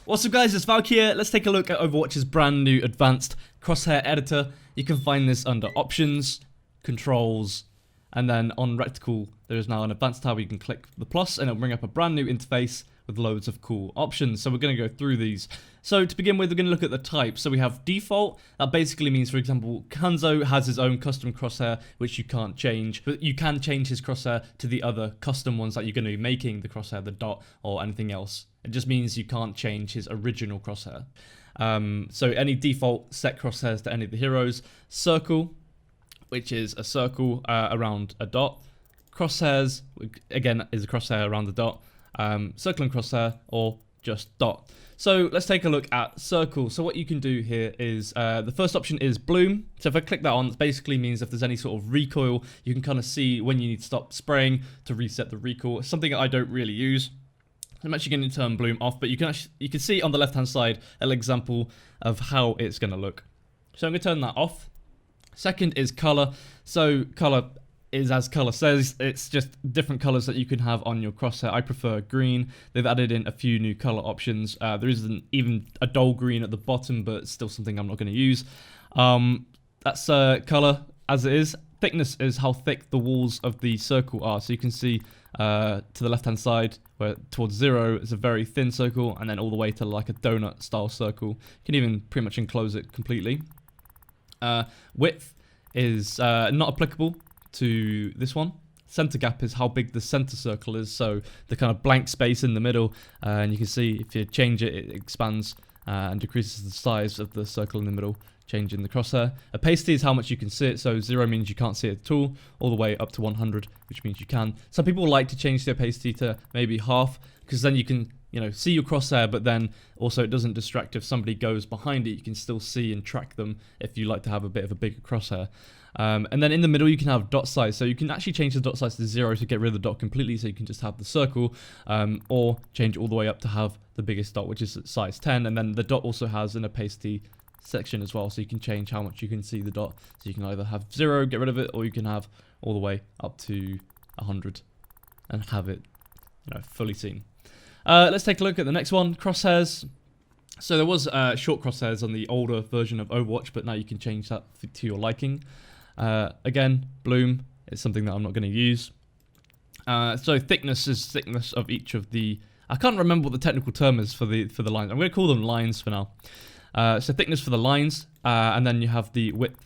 What's up guys, it's Valkia. Let's take a look at Overwatch's brand new advanced crosshair editor. You can find this under options, controls, and then on reticle there is now an advanced tab where you can click the plus and it'll bring up a brand new interface with loads of cool options. So we're going to go through these. So to begin with, we're going to look at the type. So we have default. That basically means, for example, Hanzo has his own custom crosshair, which you can't change. But you can change his crosshair to the other custom ones that you're going to be making, the crosshair, the dot, or anything else. It just means you can't change his original crosshair. So any default set crosshairs to any of the heroes. Circle, which is a circle around a dot. Crosshairs, again, is a crosshair around the dot. Circle and crosshair, or just dot. So let's take a look at circle. So what you can do here is, the first option is bloom. So if I click that on, it basically means if there's any sort of recoil, you can kind of see when you need to stop spraying to reset the recoil. It's something that I don't really use. I'm actually going to turn bloom off, but you can see on the left hand side an example of how it's going to look. So I'm going to turn that off. Second is color. So color is as color says, it's just different colors that you can have on your crosshair. I prefer green. They've added in a few new color options. There isn't even a dull green at the bottom, but it's still something I'm not going to use. That's color as it is. Thickness is how thick the walls of the circle are. So you can see to the left hand side where towards 0 is a very thin circle, and then all the way to like a donut style circle. You can even pretty much enclose it completely. Width is not applicable to this one. Center gap is how big the center circle is, so the kind of blank space in the middle, and you can see if you change it, it expands and decreases the size of the circle in the middle, changing the crosshair. Opacity is how much you can see it, so 0 means you can't see it at all the way up to 100, which means you can. Some people like to change the opacity to maybe half, because then you can, you know, see your crosshair, but then also it doesn't distract if somebody goes behind it. You can still see and track them if you like to have a bit of a bigger crosshair. And then in the middle you can have dot size, so you can actually change the dot size to 0 to get rid of the dot completely, so you can just have the circle, or change it all the way up to have the biggest dot, which is size 10, and then the dot also has an opacity section as well, so you can change how much you can see the dot. So you can either have 0, get rid of it, or you can have all the way up to 100 and have it, you know, fully seen. Let's take a look at the next one, crosshairs. So there was short crosshairs on the older version of Overwatch, but now you can change that to your liking. Again, bloom is something that I'm not going to use. So thickness is thickness of each of the... I can't remember what the technical term is for the lines. I'm going to call them lines for now. So thickness for the lines, and then you have the width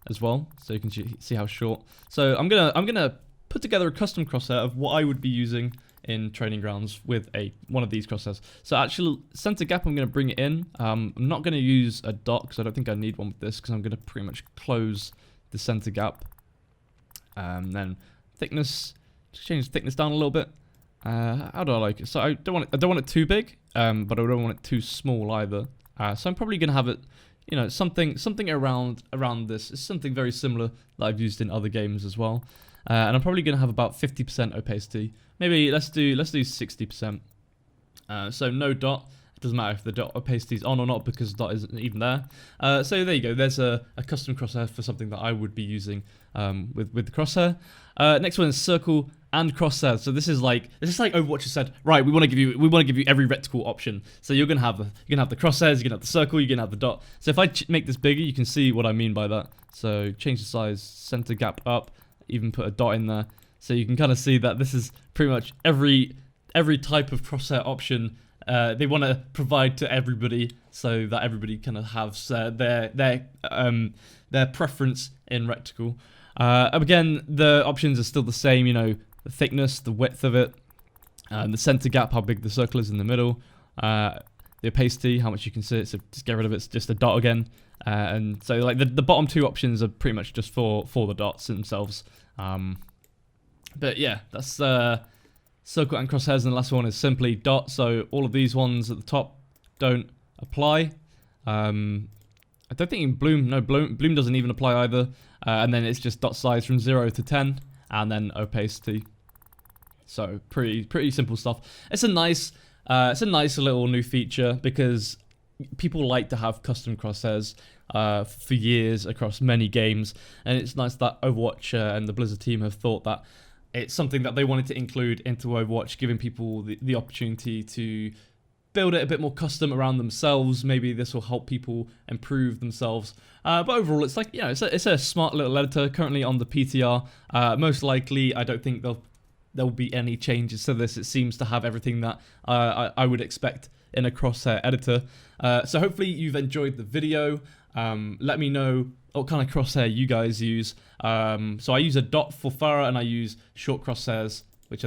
as well, so you can see how short. So I'm gonna put together a custom crosshair of what I would be using in training grounds with one of these crosshairs. So actually, center gap, I'm going to bring it in. I'm not going to use a dot because I don't think I need one with this, because I'm going to pretty much close the center gap. Then thickness, just change the thickness down a little bit. How do I like it? So I don't want it too big, but I don't want it too small either. So I'm probably going to have it, you know, something around this. It's something very similar that I've used in other games as well. And I'm probably going to have about 50% opacity. Maybe let's do 60%. So no dot. It doesn't matter if the dot opacity is on or not, because dot isn't even there. So there you go. There's a custom crosshair for something that I would be using with the crosshair. Next one is circle and crosshair. So this is like Overwatch has said, right, we want to give you every reticle option. So you're gonna have the crosshairs, you're gonna have the circle, you're gonna have the dot. So if I make this bigger, you can see what I mean by that. So change the size, center gap up, even put a dot in there. So you can kind of see that this is pretty much every type of crosshair option they want to provide to everybody, so that everybody kind of has their preference in reticle. Again, the options are still the same, you know, the thickness, the width of it, the center gap, how big the circle is in the middle, the opacity, how much you can see it, so just get rid of it, it's just a dot again. And so like the bottom two options are pretty much just for the dots themselves. But yeah, that's circle and crosshairs, and the last one is simply dot. So all of these ones at the top don't apply. I don't think in bloom doesn't even apply either. And then it's just dot size from 0 to 10, and then opacity. So pretty simple stuff. It's a nice little new feature, because people like to have custom crosshairs for years across many games, and it's nice that Overwatch and the Blizzard team have thought that it's something that they wanted to include into Overwatch, giving people the opportunity to build it a bit more custom around themselves. Maybe this will help people improve themselves. But overall, it's like, it's a smart little editor currently on the PTR. Most likely, I don't think there'll be any changes to this. It seems to have everything that I would expect in a Crosshair editor. So hopefully you've enjoyed the video. Let me know what kind of crosshair you guys use. So I use a dot for Farah, and I use short crosshairs, which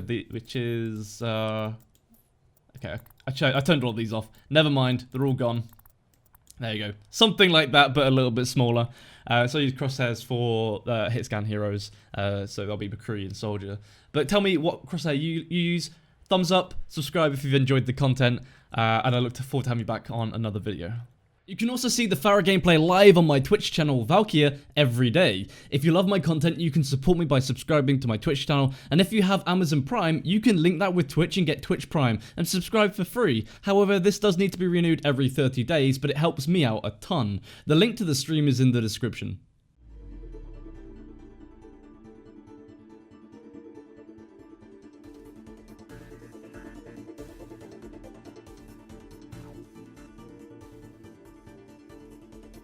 is okay. I turned all these off. Never mind, they're all gone. There you go. Something like that, but a little bit smaller. So I use crosshairs for hit scan heroes. So that'll be McCree and Soldier. But tell me what crosshair you use. Thumbs up, subscribe if you've enjoyed the content, and I look forward to having you back on another video. You can also see the Farah gameplay live on my Twitch channel, Valkia, every day. If you love my content, you can support me by subscribing to my Twitch channel, and if you have Amazon Prime, you can link that with Twitch and get Twitch Prime, and subscribe for free. However, this does need to be renewed every 30 days, but it helps me out a ton. The link to the stream is in the description.